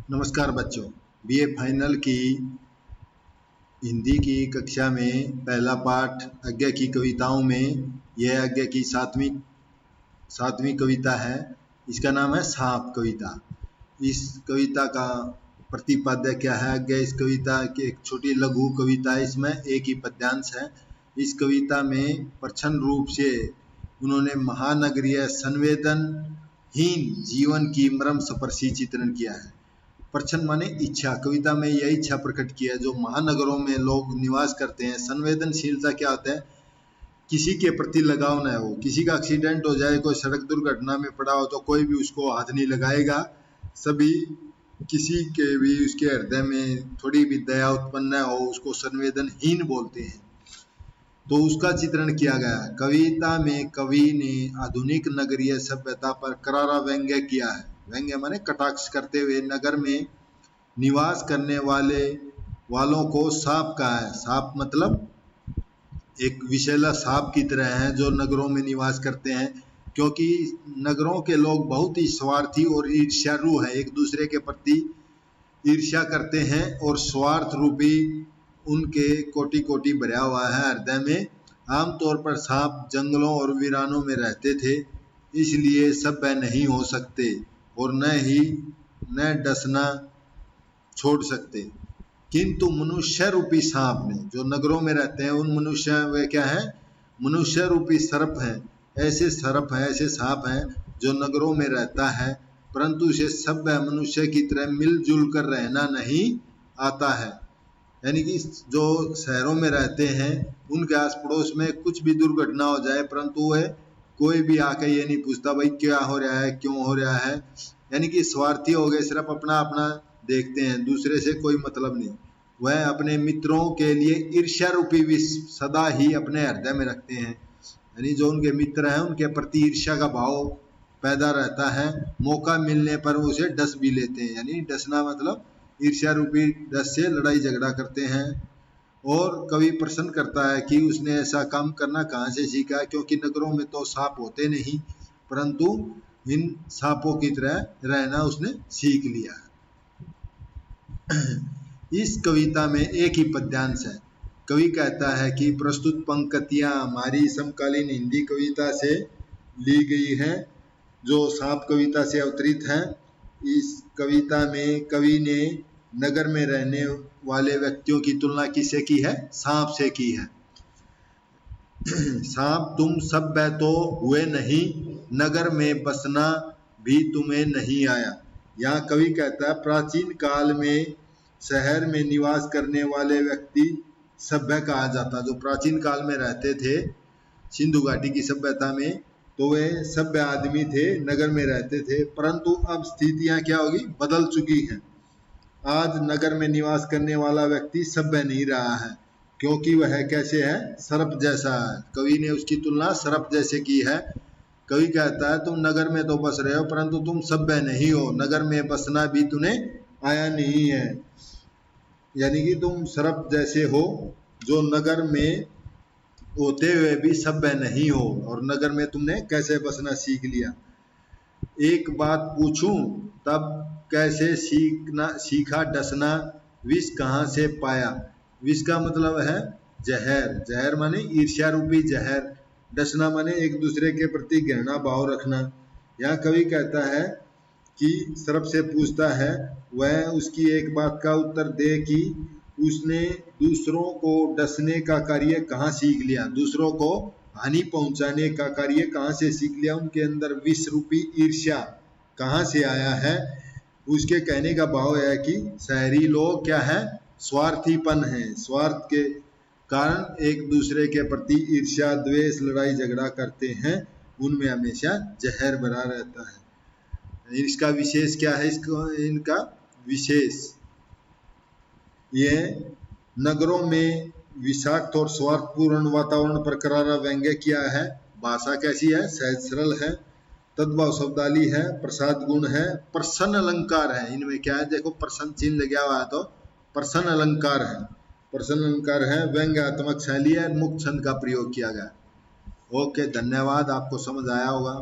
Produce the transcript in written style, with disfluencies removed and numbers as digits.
नमस्कार बच्चों, BA final की हिंदी की कक्षा में पहला पाठ आज्ञा की कविताओं में यह आज्ञा की सातवीं कविता है। इसका नाम है सांप कविता। इस कविता का प्रतिपाद्य क्या है? आज्ञा इस कविता की एक छोटी लघु कविता है, इसमें एक ही पद्यांश है। इस कविता में प्रच्छन्न रूप से उन्होंने महानगरीय संवेदनहीन जीवन की मर्म स्पर्शी चित्रण किया है। प्रच्छन्न माने इच्छा। कविता में यह इच्छा प्रकट की है जो महानगरों में लोग निवास करते हैं। संवेदनशीलता क्या होता है? किसी के प्रति लगाव न हो। किसी का एक्सीडेंट हो जाए, कोई सड़क दुर्घटना में पड़ा हो तो कोई भी उसको हाथ नहीं लगाएगा। सभी किसी के भी उसके हृदय में थोड़ी भी दया उत्पन्न न हो, उसको संवेदनहीन बोलते हैं। तो उसका चित्रण किया गया। कविता में कवि ने आधुनिक नगरीय सभ्यता पर करारा व्यंग्य किया है। व्यंग्य माने कटाक्ष करते हुए नगर में निवास करने वालों को सांप कहा है। सांप मतलब एक विषैला सांप की तरह है जो नगरों में निवास करते हैं, क्योंकि नगरों के लोग बहुत ही स्वार्थी और ईर्ष्यालु हैं। एक दूसरे के प्रति ईर्ष्या करते हैं और स्वार्थ रूपी उनके कोटि कोटि भरा हुआ है हृदय में। आमतौर पर सांप जंगलों और वीरानों में रहते थे, इसलिए सभ्य नहीं हो सकते और न डसना छोड़ सकते। किंतु मनुष्य रूपी सांप ने, जो नगरों में रहते हैं उन मनुष्य, वे क्या है? मनुष्य रूपी सर्प हैं। ऐसे सर्प हैं, ऐसे सांप हैं जो नगरों में रहता है, परंतु उसे सभ्य मनुष्य की तरह मिलजुल कर रहना नहीं आता है। यानी कि जो शहरों में रहते हैं उनके आस पड़ोस में कुछ भी दुर्घटना हो जाए, परंतु वह कोई भी आके ये नहीं पूछता भाई क्या हो रहा है, क्यों हो रहा है। यानी कि स्वार्थी हो गए, सिर्फ अपना अपना देखते हैं, दूसरे से कोई मतलब नहीं। वह अपने मित्रों के लिए ईर्ष्या रूपी विष सदा ही अपने हृदय में रखते हैं। यानी जो उनके मित्र हैं उनके प्रति ईर्ष्या का भाव पैदा रहता है। मौका मिलने पर उसे डस भी लेते हैं। यानी डसना मतलब ईर्ष्या रूपी डस से लड़ाई झगड़ा करते हैं। और कवि प्रश्न करता है कि उसने ऐसा काम करना कहाँ से सीखा, क्योंकि नगरों में तो सांप होते नहीं, परंतु इन सांपों की तरह रहना उसने सीख लिया। इस कविता में एक ही पद्यांश है। कवि कहता है कि प्रस्तुत पंक्तियां हमारी समकालीन हिंदी कविता से ली गई है, जो सांप कविता से अवतरित है। इस कविता में कवि ने नगर में रहने वाले व्यक्तियों की तुलना किससे की है? सांप से की है। सांप तुम सभ्य तो हुए नहीं, नगर में बसना भी तुम्हें नहीं आया। यहाँ कवि कहता है प्राचीन काल में शहर में निवास करने वाले व्यक्ति सभ्य कहा जाता। जो प्राचीन काल में रहते थे सिंधु घाटी की सभ्यता में, तो वे सभ्य आदमी थे, नगर में रहते थे। परंतु अब स्थितियां क्या होगी? बदल चुकी हैं। आज नगर में निवास करने वाला व्यक्ति सभ्य नहीं रहा है, क्योंकि वह कैसे है? सर्प जैसा है। कवि ने उसकी तुलना सर्प जैसे की है। कवि कहता है तुम नगर में तो बस रहे हो, परंतु तुम सभ्य नहीं हो। नगर में बसना भी तुम्हें आया नहीं है। यानी कि तुम सर्प जैसे हो जो नगर में होते हुए भी सभ्य नहीं हो, और नगर में तुमने कैसे बसना सीख लिया। एक बात पूछूं तब कैसे सीखा डसना, विष कहाँ से पाया। विष का मतलब है जहर। जहर माने ईर्ष्या रूपी जहर। डसना माने एक दूसरे के प्रति घृणा भाव रखना। यहाँ कवि कहता है कि सर्प से पूछता है, वह उसकी एक बात का उत्तर दे कि उसने दूसरों को डसने का कार्य कहाँ सीख लिया, दूसरों को हानि पहुंचाने का कार्य कहाँ से सीख लिया, उनके अंदर विष रूपी ईर्ष्या कहाँ से आया है। उसके कहने का भाव है कि शहरी लोग क्या है? स्वार्थीपन है। स्वार्थ के कारण एक दूसरे के प्रति ईर्ष्या, द्वेष, लड़ाई झगड़ा करते हैं। उनमें हमेशा जहर भरा रहता है। इसका विशेष क्या है? इनका विशेष ये नगरों में विषाक्त और स्वार्थपूर्ण वातावरण पर करारा व्यंग्य किया है। भाषा कैसी है? सहज सरल है, तद्भव शब्दाली है, प्रसाद गुण है, प्रसन्न अलंकार है। इनमें क्या है? देखो प्रसन्न चिन्ह लगा हुआ है तो प्रसन्न अलंकार है। प्रसन्न अलंकार है, व्यंग्यात्मक शैली है, मुक्त छंद का प्रयोग किया गया। ओके, धन्यवाद। आपको समझ आया होगा।